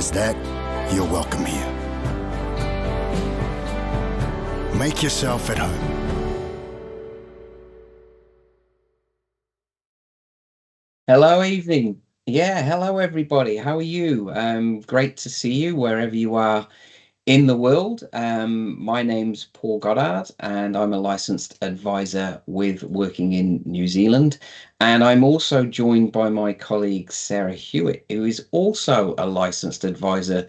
as that, you're welcome here. Make yourself at home. Hello, evening. Yeah, hello everybody. How are you? Great to see you wherever you are in the world. My name's Paul Goddard, and I'm a licensed advisor with working in New Zealand. And I'm also joined by my colleague Sarah Hewitt, who is also a licensed advisor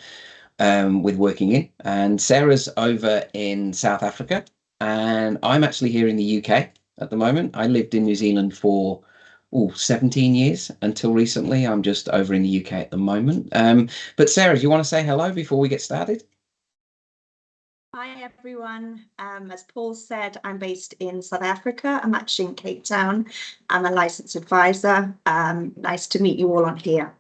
with working in. And Sarah's over in South Africa, and I'm actually here in the UK at the moment. I lived in New Zealand for 17 years until recently. I'm just over in the UK at the moment. But Sarah, do you want to say hello before we get started? Hi everyone. As Paul said, I'm based in South Africa. I'm actually in Cape Town. I'm a licensed advisor. Nice to meet you all on here.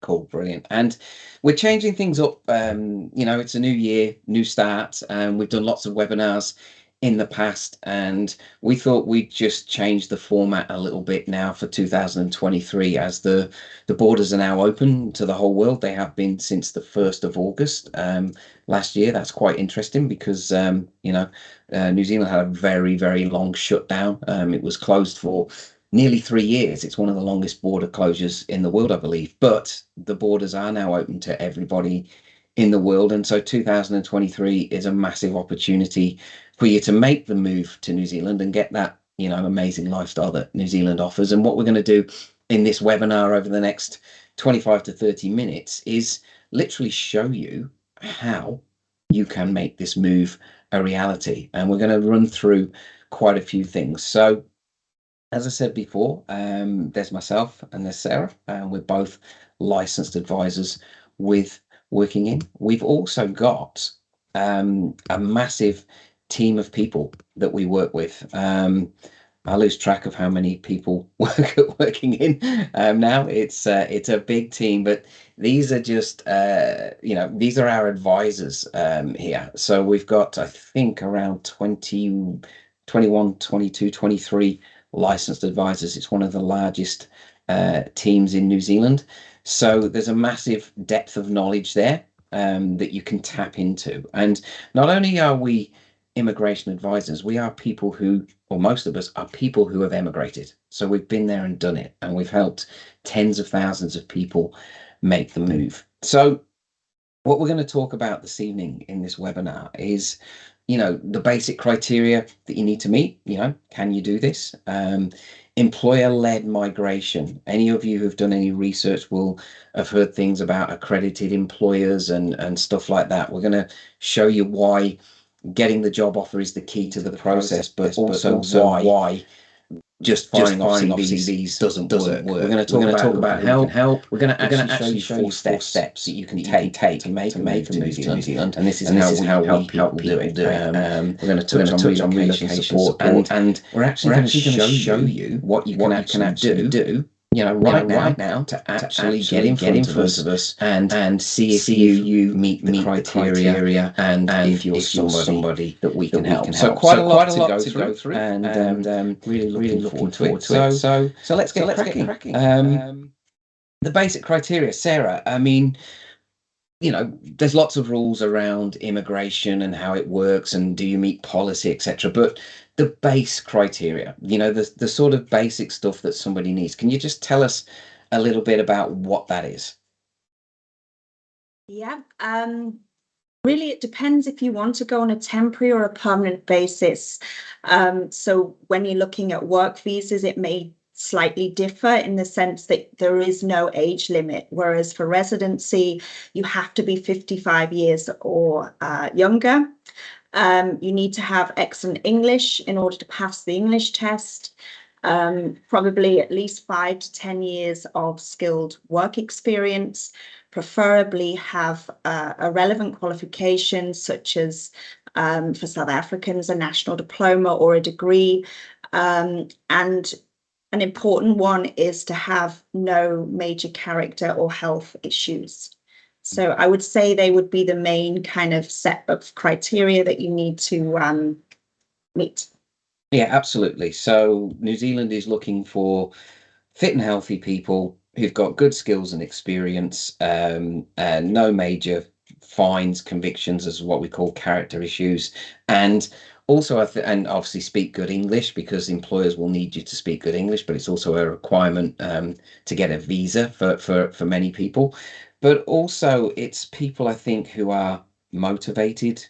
Cool, brilliant. And we're changing things up. It's a new year, new start, and we've done lots of webinars in the past, and we thought we'd just change the format a little bit now for 2023, as the borders are now open to the whole world. They have been since the 1st of August last year. That's quite interesting because New Zealand had a very, very long shutdown. It was closed for nearly 3 years. It's one of the longest border closures in the world, I believe, but the borders are now open to everybody in the world. And so 2023 is a massive opportunity for you to make the move to New Zealand and get that, amazing lifestyle that New Zealand offers. And what we're going to do in this webinar over the next 25 to 30 minutes is literally show you how you can make this move a reality. And we're going to run through quite a few things. So as I said before, there's myself and there's Sarah, and we're both licensed advisors with working in. We've also got a massive team of people that we work with. I lose track of how many people work at working in now. It's a big team, but these are just these are our advisors here. So we've got, I think, around 20, 21, 22, 23 licensed advisors. It's one of the largest teams in New Zealand. So there's a massive depth of knowledge there that you can tap into. And not only are we immigration advisors, we are people who, or most of us are people who have emigrated. So we've been there and done it, and we've helped tens of thousands of people make the move. So what we're going to talk about this evening in this webinar is the basic criteria that you need to meet. Can you do this? Employer-led migration. Any of you who've done any research will have heard things about accredited employers and stuff like that. We're going to show you why getting the job offer is the key to the process, but also why just firing off CVs doesn't work. We're going to talk about how you can help. We're going to actually show you 4 steps that you can take to make a move to New Zealand. And this is how we help people do it. We're going to touch on relocation support, and we're actually going to show you what you can actually do right now to actually get in front of us and see if you meet the criteria and if you're somebody that we can help. So quite a lot to go through, and really looking forward to it. So let's get cracking. The basic criteria, Sarah. I mean, there's lots of rules around immigration and how it works, and do you meet policy, etc. But the base criteria, the sort of basic stuff that somebody needs. Can you just tell us a little bit about what that is? Yeah. Really, it depends if you want to go on a temporary or a permanent basis. So when you're looking at work visas, it may slightly differ in the sense that there is no age limit, whereas for residency, you have to be 55 years or younger. You need to have excellent English in order to pass the English test. Probably at least 5 to 10 years of skilled work experience, preferably have a relevant qualification, such as for South Africans, a national diploma or a degree. And an important one is to have no major character or health issues. So I would say they would be the main kind of set of criteria that you need to meet. Yeah, absolutely. So New Zealand is looking for fit and healthy people who've got good skills and experience, and no major fines, convictions, as what we call character issues, and also and obviously speak good English, because employers will need you to speak good English, but it's also a requirement to get a visa for many people. But also it's people, I think, who are motivated,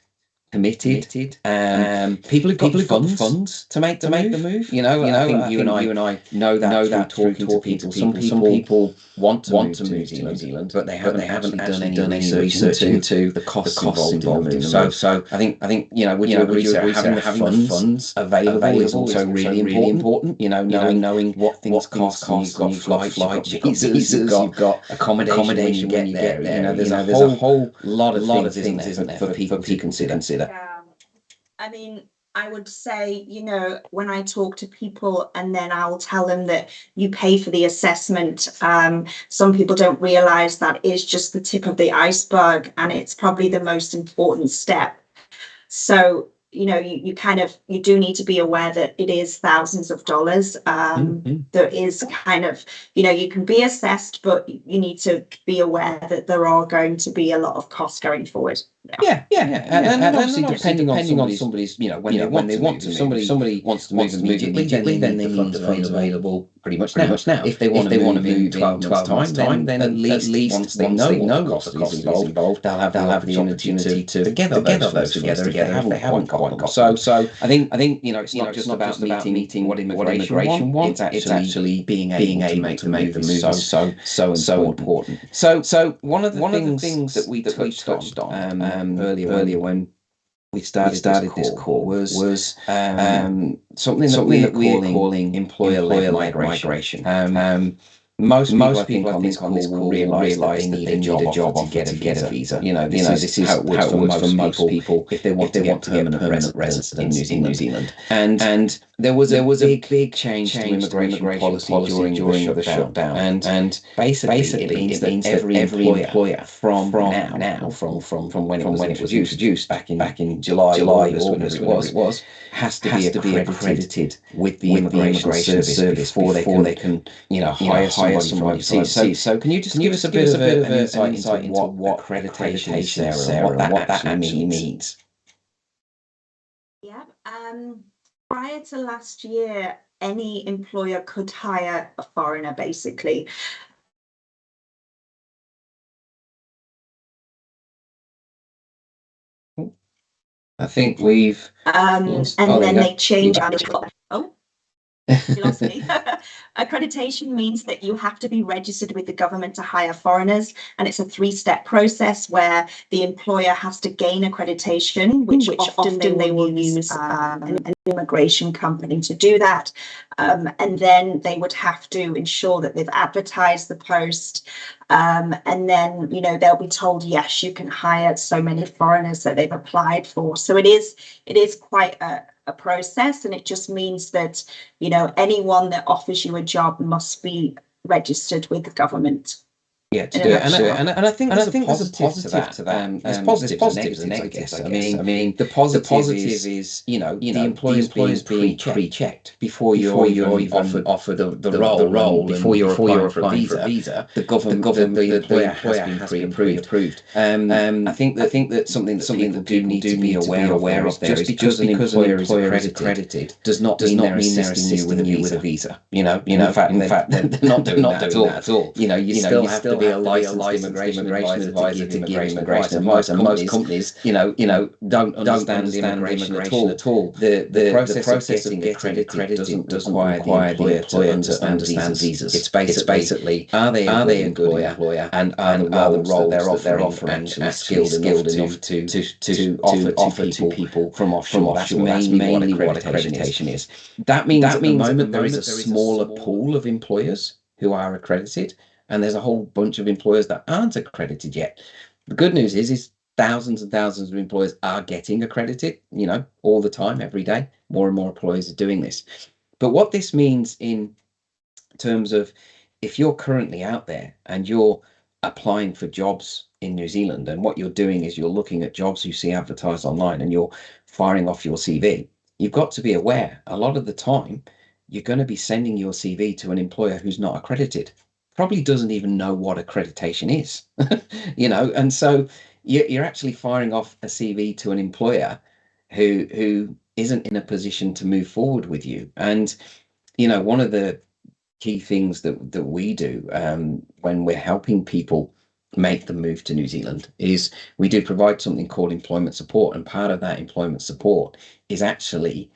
committed, people who've got the funds to make the move. You know, I think you and I know that through talking to people. Some people want to move to New Zealand, but they haven't actually done any research into the costs involved in the move. So I think you know, would you agree, Sarah, having the funds available is also really important. You know, knowing what things cost. You've got flights, you've got visas, you've got accommodation when you get there. You know, there's a whole lot of things, isn't there, for people to consider. Yeah. I mean, I would say, you know, when I talk to people and then I'll tell them that you pay for the assessment, some people don't realize that is just the tip of the iceberg, and it's probably the most important step. So, you know, you do need to be aware that it is thousands of dollars. There is kind of, you know, you can be assessed, but you need to be aware that there are going to be a lot of costs going forward. Yeah. And obviously depending on somebody's, you know, when they want to, somebody wants to move immediately, then they need the funds available pretty much now. If they want to move in 12 months' time, then at least once they know what the cost is involved, they'll have the opportunity to gather those together if they haven't got them. So I think you know, it's not just about meeting what immigration want. It's actually being able to make the move so important. So one of the things that we touched on earlier when we started this call was something that we're calling employer-led migration. Most people on this call will realise that they need a job offer to get a visa. You know, this is how it works for most people if they want to get permanent residence in New Zealand. And there was a big change to immigration policy during the shutdown. And basically it means that every employer from now, from when it was introduced back in July, August, whenever it was, has to be accredited with the immigration service before they can, you know, hire someone overseas. So can you just give us a bit of an insight into what accreditation is, Sarah, and what that actually means? Yeah. Prior to last year, any employer could hire a foreigner, basically. I think we've and then they changed. Oh, you lost me. Accreditation means that you have to be registered with the government to hire foreigners, and it's a 3-step process where the employer has to gain accreditation, which often they will use an immigration company to do that, and then they would have to ensure that they've advertised the post, and then, you know, they'll be told, yes, you can hire so many foreigners that they've applied for. So it is quite a process, and it just means that, you know, anyone that offers you a job must be registered with the government. Yeah, to do it, and I think there's a positive to that. There's positives and negatives, I guess. I mean, the positive is, you know, the employer's being pre-checked before you're even offered the role, before you're applying for a visa. The employer has been pre-approved. I think that something that people do need to be aware of there is just because an employer is accredited does not mean they're assisting you with a visa. You know, in fact, they're not doing that at all. You know, you still have to be a licensed immigration advisor to give immigration advice, and most companies, you know, don't understand immigration at all. The process of getting accredited doesn't require the employer to understand visas. It's basically are they a good employer, and are the roles that they're offering actually skilled enough to offer to people from offshore. That's mainly what accreditation is. That means at the moment there is a smaller pool of employers who are accredited, and there's a whole bunch of employers that aren't accredited yet. The good news is thousands and thousands of employers are getting accredited, you know, all the time, every day. More and more employers are doing this. But what this means in terms of, if you're currently out there and you're applying for jobs in New Zealand, and what you're doing is you're looking at jobs you see advertised online and you're firing off your CV, you've got to be aware a lot of the time you're going to be sending your CV to an employer who's not accredited. probably doesn't even know what accreditation is. And so you're actually firing off a CV to an employer who isn't in a position to move forward with you. And one of the key things that we do when we're helping people make the move to New Zealand is we do provide something called employment support, and part of that employment support is actually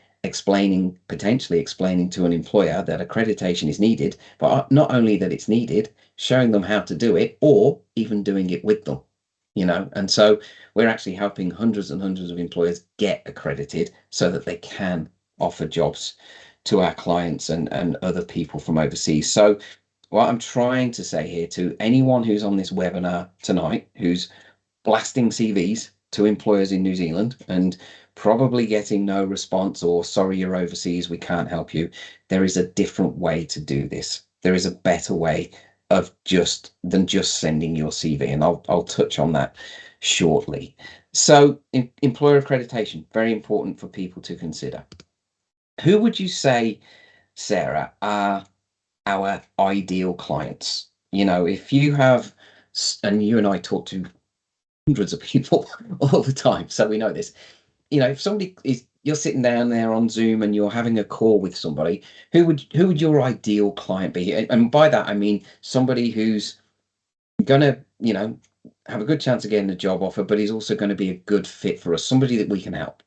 potentially explaining to an employer that accreditation is needed, but not only that it's needed, showing them how to do it, or even doing it with them. And so we're actually helping hundreds and hundreds of employers get accredited so that they can offer jobs to our clients and other people from overseas. So what I'm trying to say here to anyone who's on this webinar tonight, who's blasting CVs to employers in New Zealand and probably getting no response, or sorry, you're overseas, we can't help you. There is a different way to do this. There is a better way than just sending your CV, and I'll touch on that shortly. So employer accreditation, very important for people to consider. Who would you say, Sarah, are our ideal clients? If you have, and you and I talk to hundreds of people all the time, so we know this. If somebody you're sitting down there on Zoom and you're having a call with somebody, who would your ideal client be? And by that I mean somebody who's gonna, have a good chance of getting a job offer, but is also going to be a good fit for us, somebody that we can help.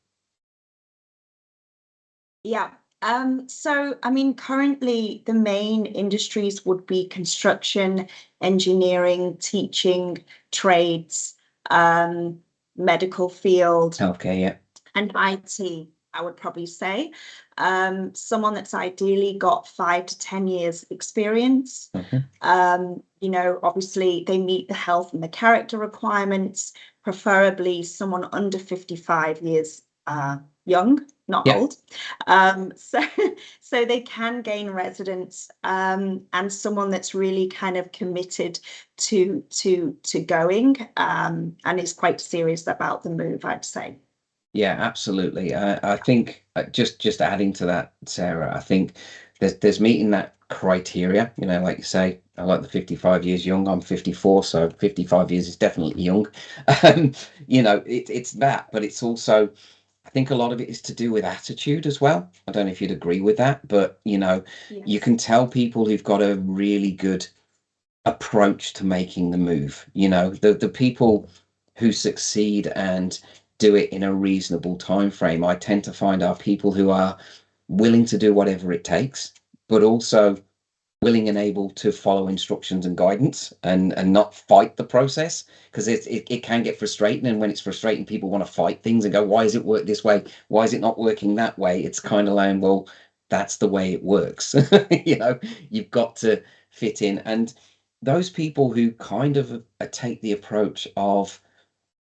Yeah. So, I mean, currently the main industries would be construction, engineering, teaching, trades, medical field, Healthcare, yeah. and IT, I would probably say. Someone that's ideally got 5 to 10 years experience. Obviously they meet the health and the character requirements, preferably someone under 55 years young, not old. So they can gain residence, and someone that's really kind of committed to going, and is quite serious about the move, I'd say. Yeah, absolutely. I think just adding to that, Sarah, I think there's meeting that criteria. Like you say, I like the 55 years young. I'm 54, so 55 years is definitely young. It's that, but it's also, I think a lot of it is to do with attitude as well. I don't know if you'd agree with that, but you can tell people who've got a really good approach to making the move. The people who succeed and do it in a reasonable time frame, I tend to find are people who are willing to do whatever it takes, but also willing and able to follow instructions and guidance, and not fight the process, because it can get frustrating. And when it's frustrating, people want to fight things and go, why is it work this way, why is it not working that way? It's kind of like, well, that's the way it works. You've got to fit in. And those people who kind of take the approach of,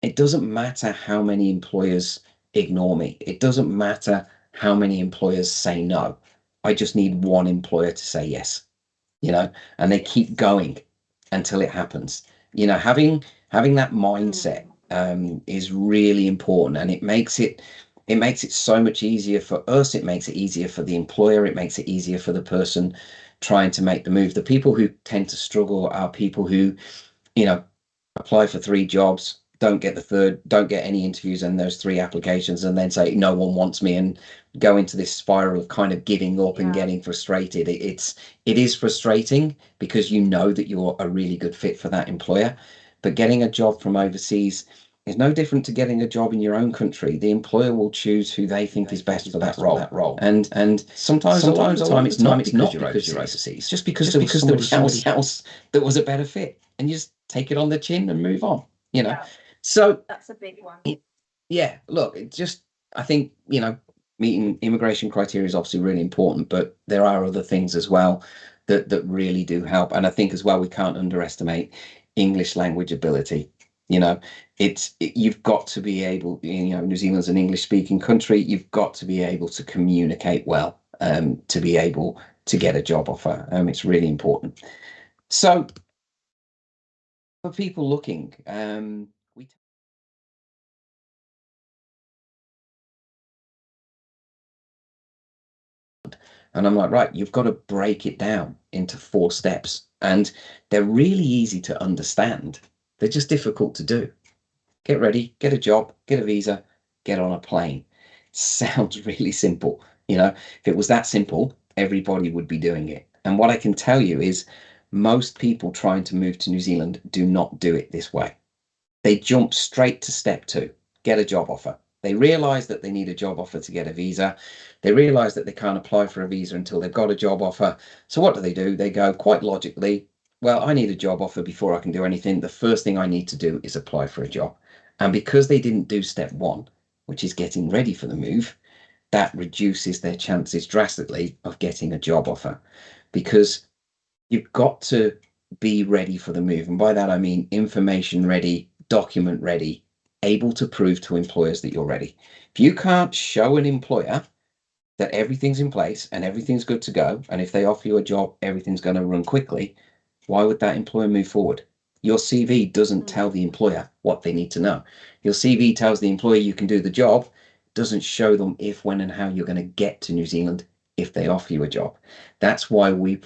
it doesn't matter how many employers ignore me, it doesn't matter how many employers say no, I just need one employer to say yes. And they keep going until it happens. Having that mindset is really important, and it makes it so much easier for us. It makes it easier for the employer. It makes it easier for the person trying to make the move. The people who tend to struggle are people who, apply for 3 jobs, don't get the third, don't get any interviews in those 3 applications, and then say no one wants me, and go into this spiral of kind of giving up and getting frustrated. It is frustrating because that you're a really good fit for that employer, but getting a job from overseas is no different to getting a job in your own country. The employer will choose who they think is best for that role. And sometimes a lot of the time it's not because you're overseas. It's just because there was somebody else that was a better fit, and you just take it on the chin and move on. So that's a big one. Yeah, look, I think, meeting immigration criteria is obviously really important, but there are other things as well that really do help. And I think as well, we can't underestimate English language ability. You've got to be able, New Zealand's an English speaking country. You've got to be able to communicate well, to be able to get a job offer. It's really important. So for people looking, we And I'm like, right, you've got to break it down into 4 steps. And they're really easy to understand. They're just difficult to do. Get ready, get a job, get a visa, get on a plane. Sounds really simple. If it was that simple, everybody would be doing it. And what I can tell you is most people trying to move to New Zealand do not do it this way. They jump straight to step 2, get a job offer. They realize that they need a job offer to get a visa. They realize that they can't apply for a visa until they've got a job offer. So what do? They go quite logically, well, I need a job offer before I can do anything. The first thing I need to do is apply for a job. And because they didn't do step 1, which is getting ready for the move, that reduces their chances drastically of getting a job offer, because you've got to be ready for the move. And by that, I mean information ready, document ready, able to prove to employers that you're ready. If you can't show an employer that everything's in place and everything's good to go, and if they offer you a job, everything's going to run quickly, why would that employer move forward? Your CV doesn't tell the employer what they need to know. Your CV tells the employer you can do the job, doesn't show them if, when, and how you're going to get to New Zealand if they offer you a job. That's why we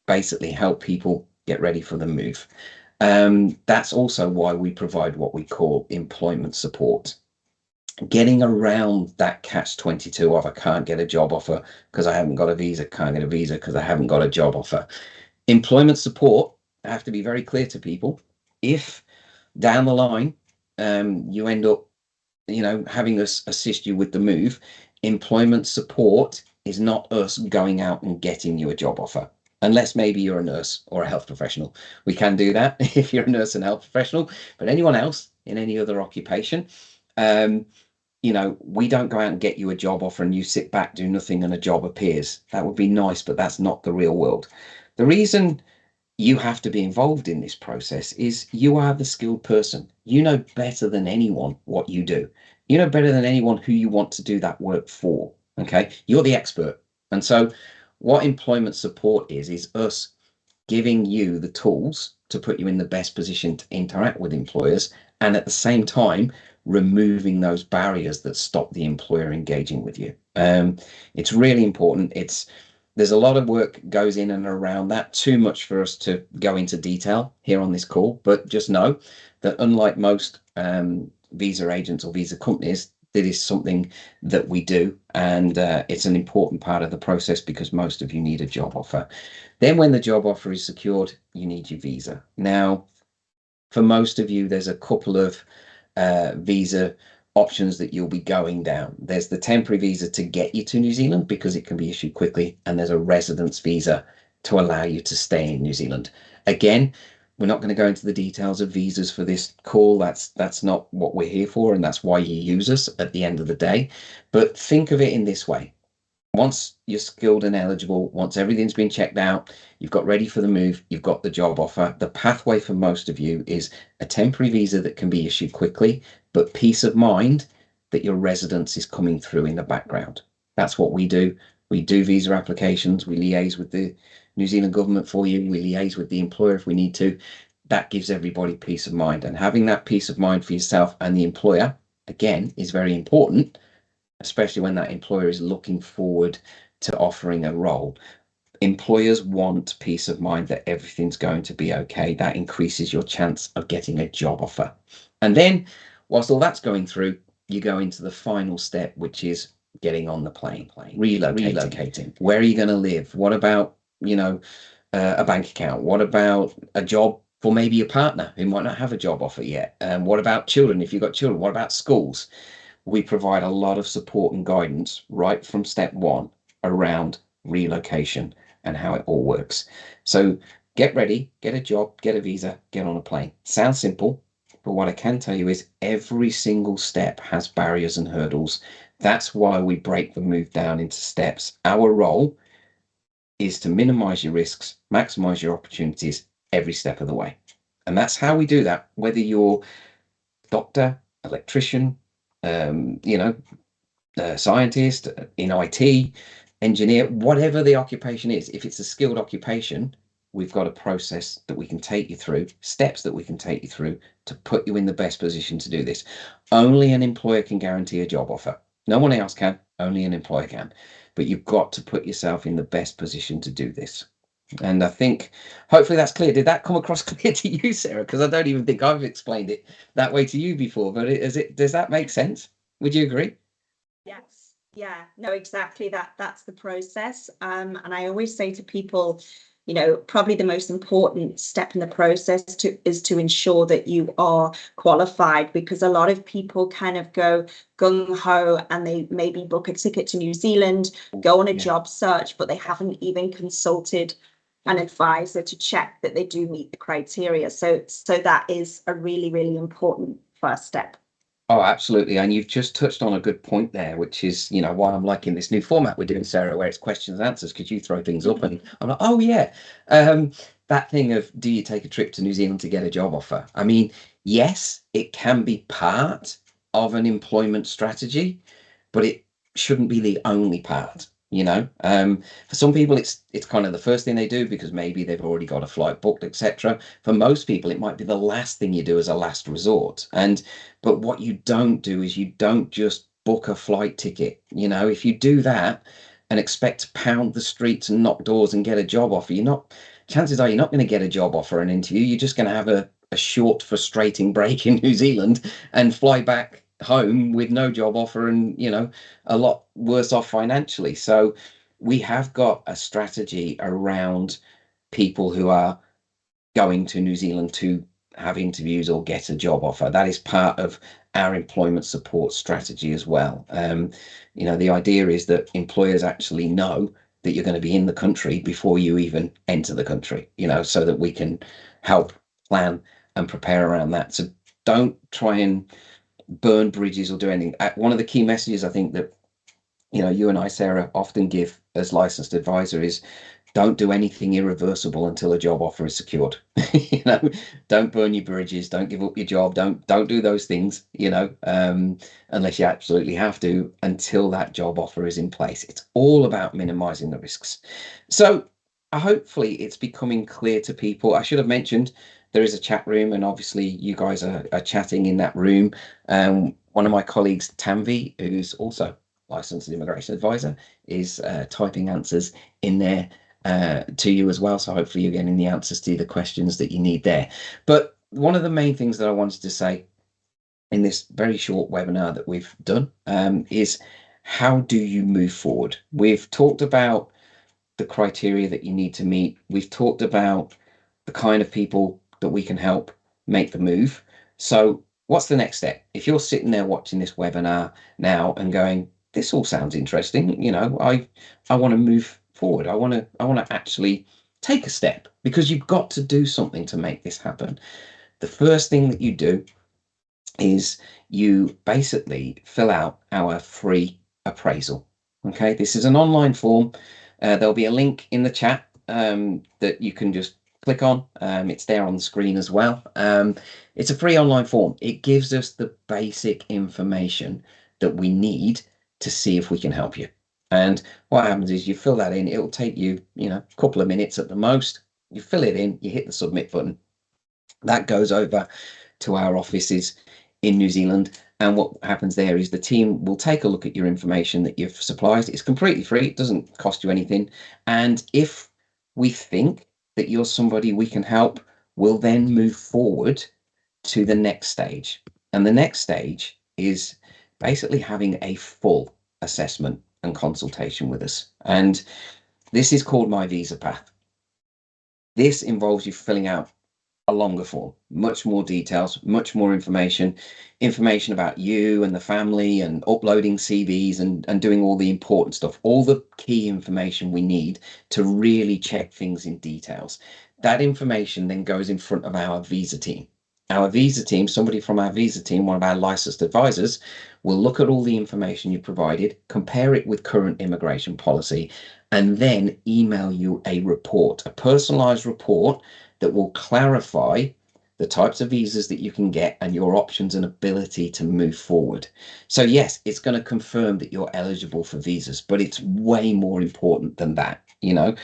basically help people get ready for the move. That's also why we provide what we call employment support. Getting around that catch-22 of I can't get a job offer because I haven't got a visa, can't get a visa because I haven't got a job offer. Employment support, I have to be very clear to people. If down the line you end up having us assist you with the move, employment support is not us going out and getting you a job offer, unless maybe you're a nurse or a health professional. We can do that if you're a nurse and health professional, but anyone else in any other occupation, we don't go out and get you a job offer and you sit back, do nothing, and a job appears. That would be nice, but that's not the real world. The reason you have to be involved in this process is you are the skilled person. You know better than anyone what you do. You know better than anyone who you want to do that work for. Okay, you're the expert. And so what employment support is us giving you the tools to put you in the best position to interact with employers, and at the same time removing those barriers that stop the employer engaging with you. It's really important. There's a lot of work goes in and around that, too much for us to go into detail here on this call, but just know that unlike most visa agents or visa companies, that is something that we do, and it's an important part of the process because most of you need a job offer. Then when the job offer is secured, you need your visa. Now, for most of you, there's a couple of visa options that you'll be going down. There's the temporary visa to get you to New Zealand because it can be issued quickly, and there's a residence visa to allow you to stay in New Zealand. Again, we're not going to go into the details of visas for this call. That's not what we're here for, and that's why you use us at the end of the day. But think of it in this way. Once you're skilled and eligible, once everything's been checked out, you've got ready for the move, you've got the job offer, the pathway for most of you is a temporary visa that can be issued quickly, but peace of mind that your residence is coming through in the background. That's what we do. We do visa applications, we liaise with the New Zealand government for you, we liaise with the employer if we need to. That gives everybody peace of mind, and having that peace of mind for yourself and the employer, again, is very important, especially when that employer is looking forward to offering a role. Employers want peace of mind that everything's going to be okay. That increases your chance of getting a job offer. And then, whilst all that's going through, you go into the final step, which is getting on the plane, relocating. Where are you going to live? What about, a bank account? What about a job for maybe your partner who might not have a job offer yet? What about children? If you've got children, what about schools? We provide a lot of support and guidance right from step 1 around relocation and how it all works. So get ready, get a job, get a visa, get on a plane. Sounds simple, but what I can tell you is every single step has barriers and hurdles. That's why we break the move down into steps. Our role is to minimize your risks, maximize your opportunities every step of the way. And that's how we do that, whether you're doctor, electrician, scientist, in IT, engineer, whatever the occupation is. If it's a skilled occupation, we've got a process that we can take you through, steps that we can take you through to put you in the best position to do this. Only an employer can guarantee a job offer. No one else can, only an employer can. but you've got to put yourself in the best position to do this. And I think hopefully that's clear. Did that come across clear to you, Sarah? Because I don't even think I've explained it that way to you before, but does that make sense? Would you agree? Yes. Yeah, no, exactly that's the process. And I always say to people, you know, probably the most important step in the process is to ensure that you are qualified, because a lot of people kind of go gung ho and they maybe book a ticket to New Zealand, go on a job search, but they haven't even consulted an advisor to check that they do meet the criteria. So that is a really, really important first step. Oh, absolutely. And you've just touched on a good point there, which is, you know, why I'm liking this new format we're doing, Sarah, where it's questions and answers, because you throw things up and I'm like, oh, yeah. That thing of, do you take a trip to New Zealand to get a job offer? I mean, yes, it can be part of an employment strategy, but it shouldn't be the only part. You know, for some people, it's kind of the first thing they do because maybe they've already got a flight booked, etc. For most people, it might be the last thing you do as a last resort. But what you don't do is you don't just book a flight ticket. You know, if you do that and expect to pound the streets and knock doors and get a job offer, chances are you're not going to get a job offer or an interview. You're just going to have a short, frustrating break in New Zealand and fly back home with no job offer and, you know, a lot worse off financially. So we have got a strategy around people who are going to New Zealand to have interviews or get a job offer. That is part of our employment support strategy as well. You know, the idea is that employers actually know that you're going to be in the country before you even enter the country, you know, so that we can help plan and prepare around that. So don't try and burn bridges or do anything. One of the key messages I think that, you know, you and I, Sarah, often give as licensed advisor is don't do anything irreversible until a job offer is secured. You know, don't burn your bridges, don't give up your job, don't do those things, you know, unless you absolutely have to, until that job offer is in place. It's all about minimizing the risks. So hopefully it's becoming clear to people. I should have mentioned there is a chat room, and obviously you guys are chatting in that room. One of my colleagues, Tanvi, who's also licensed immigration advisor, is typing answers in there to you as well. So hopefully you're getting the answers to the questions that you need there. But one of the main things that I wanted to say in this very short webinar that we've done is, how do you move forward? We've talked about the criteria that you need to meet. We've talked about the kind of people that we can help make the move. So what's the next step? If you're sitting there watching this webinar now and going, this all sounds interesting, you know, I want to move forward. I want to actually take a step, because you've got to do something to make this happen. The first thing that you do is you basically fill out our free appraisal. Okay, this is an online form. There'll be a link in the chat that you can just click on. It's there on the screen as well. It's a free online form. It gives us the basic information that we need to see if we can help you. And what happens is you fill that in. It'll take you, you know, a couple of minutes at the most. You fill it in, you hit the submit button. That goes over to our offices in New Zealand. And what happens there is the team will take a look at your information that you've supplied. It's completely free. It doesn't cost you anything. And if we think that you're somebody we can help, we'll then move forward to the next stage. And the next stage is basically having a full assessment and consultation with us. And this is called My Visa Path. This involves you filling out a longer form, much more details, much more information about you and the family, and uploading CVs and doing all the important stuff, all the key information we need to really check things in details. That information then goes in front of our visa team. Our visa team, somebody from our visa team, one of our licensed advisors, will look at all the information you provided, compare it with current immigration policy, and then email you a report, a personalized report that will clarify the types of visas that you can get and your options and ability to move forward. So yes, it's going to confirm that you're eligible for visas, but it's way more important than that. You know,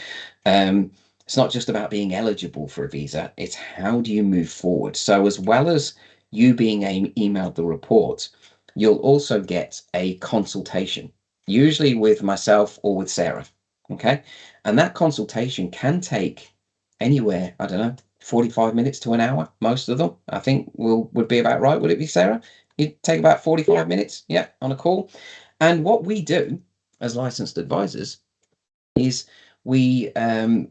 it's not just about being eligible for a visa, it's how do you move forward. So as well as you being emailed the report, you'll also get a consultation. usually with myself or with Sarah. Okay. And that consultation can take anywhere, I don't know, 45 minutes to an hour. Most of them, I think, would be about right. Would it be, Sarah? You'd take about 45 minutes, yeah, on a call. And what we do as licensed advisors is we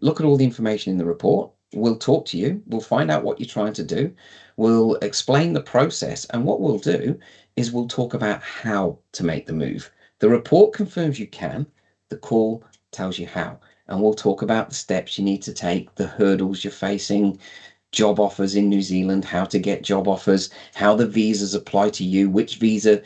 look at all the information in the report. We'll talk to you. We'll find out what you're trying to do. We'll explain the process. And what we'll do is we'll talk about how to make the move. The report confirms you can. The call tells you how. And we'll talk about the steps you need to take, the hurdles you're facing, job offers in New Zealand, how to get job offers, how the visas apply to you, which visa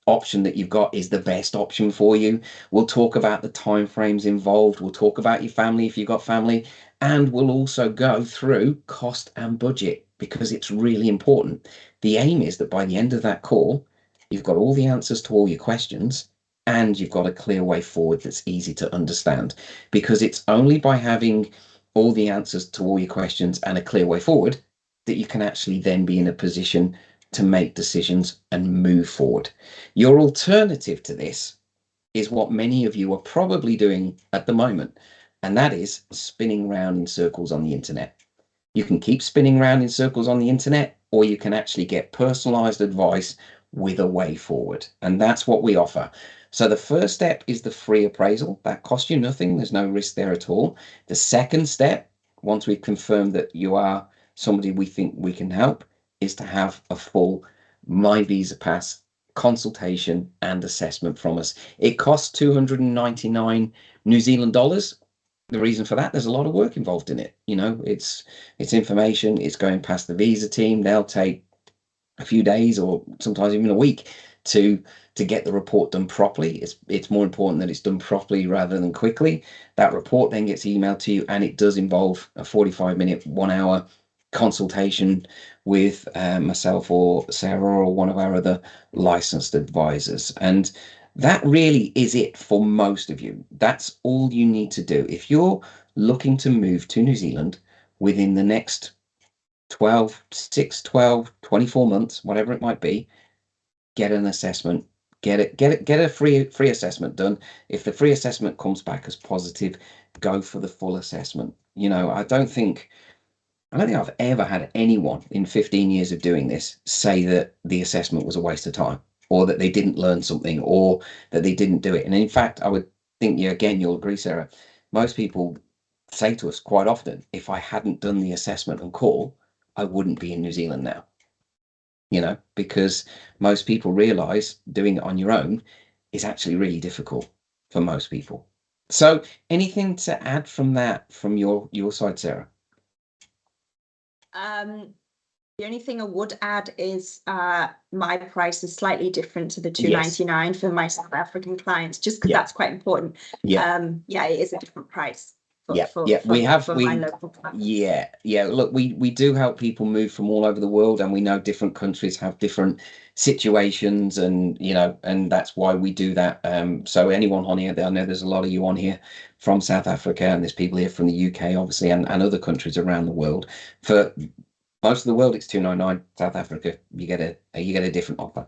option that you've got is the best option for you. We'll talk about the timeframes involved. We'll talk about your family if you've got family, and we'll also go through cost and budget because it's really important. The aim is that by the end of that call, you've got all the answers to all your questions and you've got a clear way forward that's easy to understand, because it's only by having all the answers to all your questions and a clear way forward that you can actually then be in a position to make decisions and move forward. Your alternative to this is what many of you are probably doing at the moment, and that is spinning around in circles on the internet. You can keep spinning around in circles on the internet, or you can actually get personalized advice with a way forward. And that's what we offer. So the first step is the free appraisal. That costs you nothing. There's no risk there at all. The second step, once we've confirmed that you are somebody we think we can help, is to have a full My Visa Pass consultation and assessment from us. It costs 299 New Zealand dollars. The reason for that, there's a lot of work involved in it. You know, it's information, it's going past the visa team. They'll take a few days or sometimes even a week to get the report done properly. It's more important that it's done properly rather than quickly. That report then gets emailed to you, and it does involve a 45-minute, 1 hour consultation with myself or Sarah or one of our other licensed advisors. And that really is it for most of you. That's all you need to do. If you're looking to move to New Zealand within the next 24 months, whatever it might be, get an assessment, get a free assessment done. If the free assessment comes back as positive, go for the full assessment. You know, I don't think I've ever had anyone in 15 years of doing this say that the assessment was a waste of time, or that they didn't learn something, or that they didn't do it. And in fact, I would think, you'll agree, Sarah, most people say to us quite often, if I hadn't done the assessment and call, I wouldn't be in New Zealand now. You know, because most people realize doing it on your own is actually really difficult for most people. So anything to add from that, from your side, Sarah? The only thing I would add is my price is slightly different to the $299 for my South African clients, just because that's quite important. Yeah. It is a different price. For my local clients. Yeah. Look, we do help people move from all over the world, and we know different countries have different situations, and and that's why we do that. So anyone on here, I know there's a lot of you on here from South Africa, and there's people here from the UK, obviously, and other countries around the world. For most of the world, it's $299. South Africa, you get a different offer,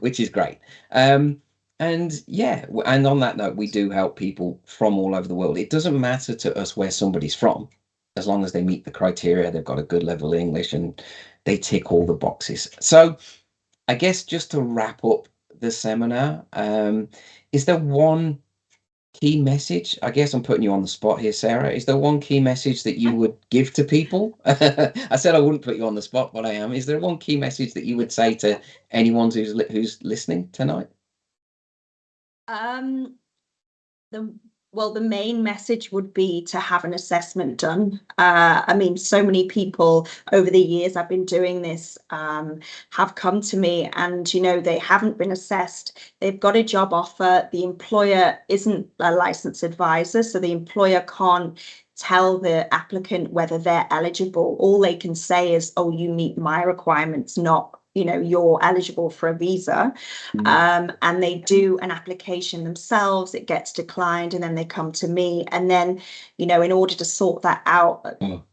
which is great. And on that note, we do help people from all over the world. It doesn't matter to us where somebody's from, as long as they meet the criteria, they've got a good level of English, and they tick all the boxes. So I guess just to wrap up the seminar, is there one key message? I guess I'm putting you on the spot here, Sarah. Is there one key message that you would give to people? I said I wouldn't put you on the spot, but I am. Is there one key message that you would say to anyone who's listening tonight? The main message would be to have an assessment done. I mean, so many people over the years I've been doing this have come to me, and they haven't been assessed. They've got a job offer. The employer isn't a licensed advisor, so the employer can't tell the applicant whether they're eligible. All they can say is, oh, you meet my requirements, not you're eligible for a visa. And they do an application themselves, it gets declined, and then they come to me, and then in order to sort that out,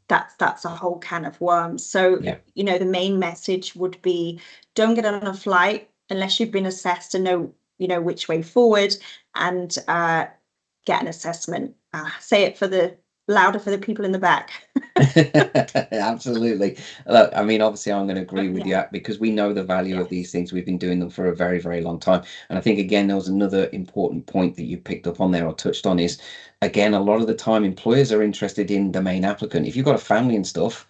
that's a whole can of worms. So the main message would be, don't get on a flight unless you've been assessed and know which way forward, and get an assessment. Say it louder for the people in the back. Absolutely. Look, I mean, obviously, I'm going to agree with you, because we know the value of these things. We've been doing them for a very, very long time. And I think, again, there was another important point that you picked up on there or touched on is, again, a lot of the time employers are interested in the main applicant. If you've got a family and stuff,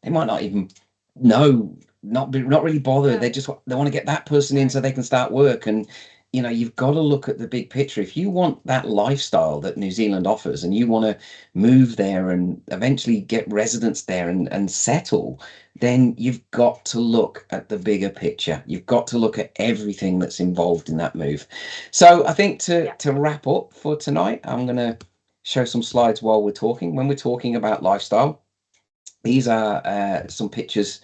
they might not even know, not really bothered. They want to get that person in so they can start work. And you've got to look at the big picture. If you want that lifestyle that New Zealand offers, and you want to move there and eventually get residence there and settle, then you've got to look at the bigger picture. You've got to look at everything that's involved in that move. So I think to wrap up for tonight, I'm going to show some slides while we're talking. When we're talking about lifestyle, these are some pictures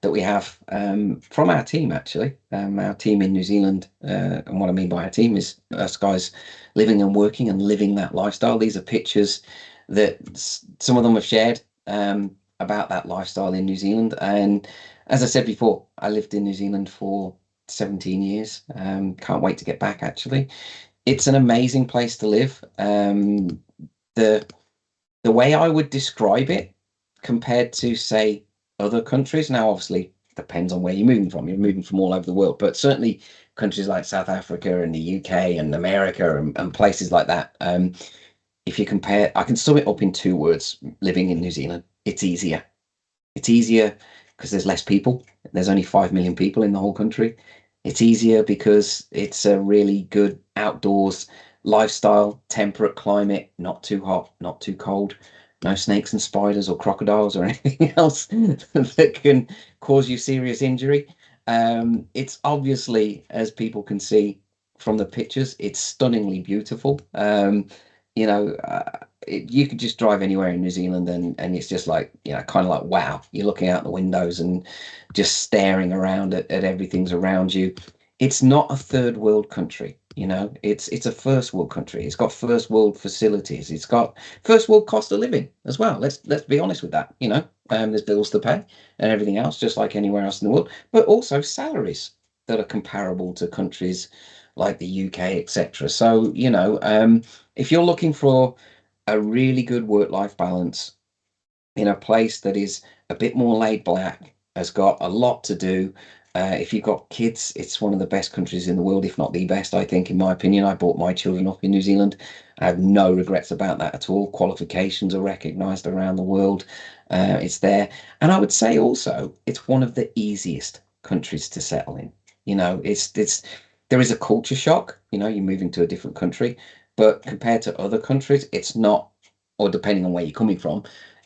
that we have from our team, actually. Our team in New Zealand, and what I mean by our team is us guys living and working and living that lifestyle. These are pictures that some of them have shared about that lifestyle in New Zealand. And as I said before, I lived in New Zealand for 17 years. Can't wait to get back, actually. It's an amazing place to live. The way I would describe it compared to, say, other countries, now obviously depends on where you're moving from. You're moving from all over the world, but certainly countries like South Africa and the UK and America and places like that. If you compare, I can sum it up in 2 words: living in New Zealand. It's easier. It's easier because there's less people. There's only 5 million people in the whole country. It's easier because it's a really good outdoors lifestyle, temperate climate, not too hot, not too cold. No snakes and spiders or crocodiles or anything else that can cause you serious injury. It's obviously, as people can see from the pictures, it's stunningly beautiful. You could just drive anywhere in New Zealand and it's just like, kind of like, wow, you're looking out the windows and just staring around at everything's around you. It's not a third world country. It's a first world country. It's got first world facilities. It's got first world cost of living as well. Let's be honest with that. There's bills to pay and everything else, just like anywhere else in the world, but also salaries that are comparable to countries like the UK, etc. So, if you're looking for a really good work-life balance in a place that is a bit more laid back, has got a lot to do. If you've got kids, it's one of the best countries in the world, if not the best, I think, in my opinion. I brought my children up in New Zealand. I have no regrets about that at all. Qualifications are recognised around the world. It's there. And I would say also, it's one of the easiest countries to settle in. There is a culture shock, you're moving to a different country, but compared to other countries, it's not, or depending on where you're coming from,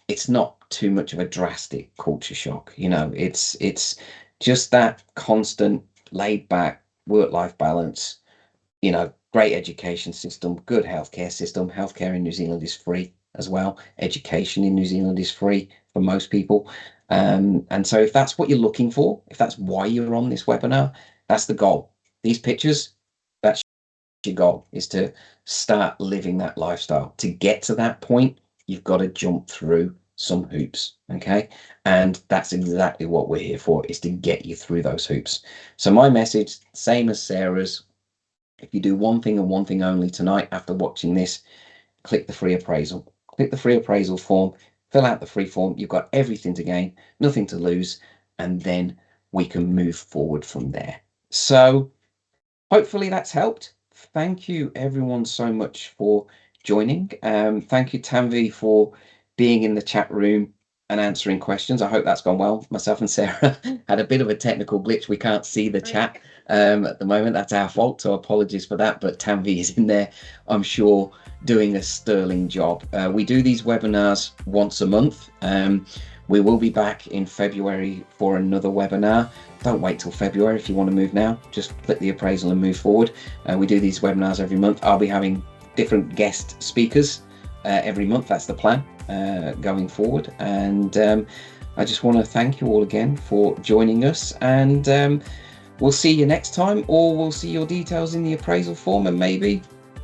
it's not too much of a drastic culture shock. It's just that constant laid back work-life balance, great education system, good healthcare system. Healthcare in New Zealand is free as well. Education in New Zealand is free for most people. And so if that's what you're looking for, if that's why you're on this webinar, that's the goal. These pictures, that's your goal, is to start living that lifestyle. To get to that point, you've got to jump through some hoops, okay? And that's exactly what we're here for, is to get you through those hoops. So my message, same as Sarah's, if you do one thing and one thing only tonight after watching this, click the free appraisal. Click the free appraisal form, fill out the free form. You've got everything to gain, nothing to lose, and then we can move forward from there. So hopefully that's helped. Thank you everyone so much for joining. Thank you, Tanvi, for being in the chat room and answering questions. I hope that's gone well. Myself and Sarah had a bit of a technical glitch. We can't see the chat at the moment. That's our fault, so apologies for that. But Tanvi is in there, I'm sure, doing a sterling job. We do these webinars once a month. We will be back in February for another webinar. Don't wait till February if you want to move now. Just click the appraisal and move forward. We do these webinars every month. I'll be having different guest speakers every month. That's the plan going forward. And I just want to thank you all again for joining us. And we'll see you next time, or we'll see your details in the appraisal form. And maybe,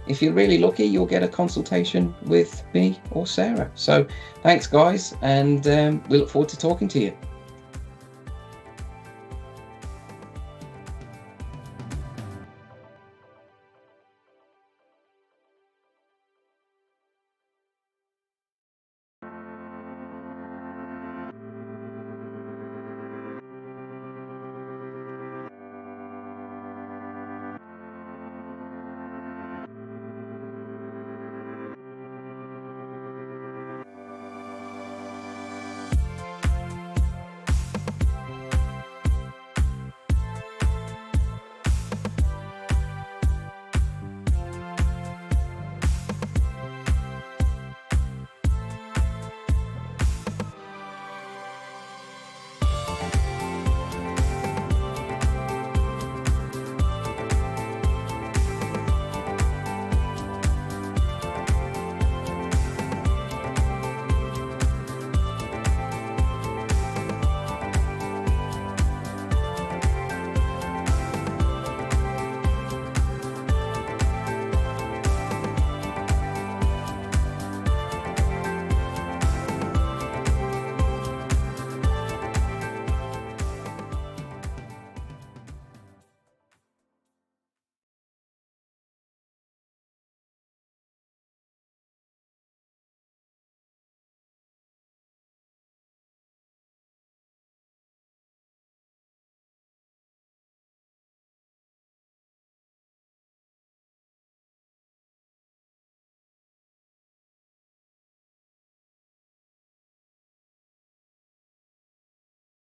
if you're really lucky, you'll get a consultation with me or Sarah. So thanks, guys, and we look forward to talking to you.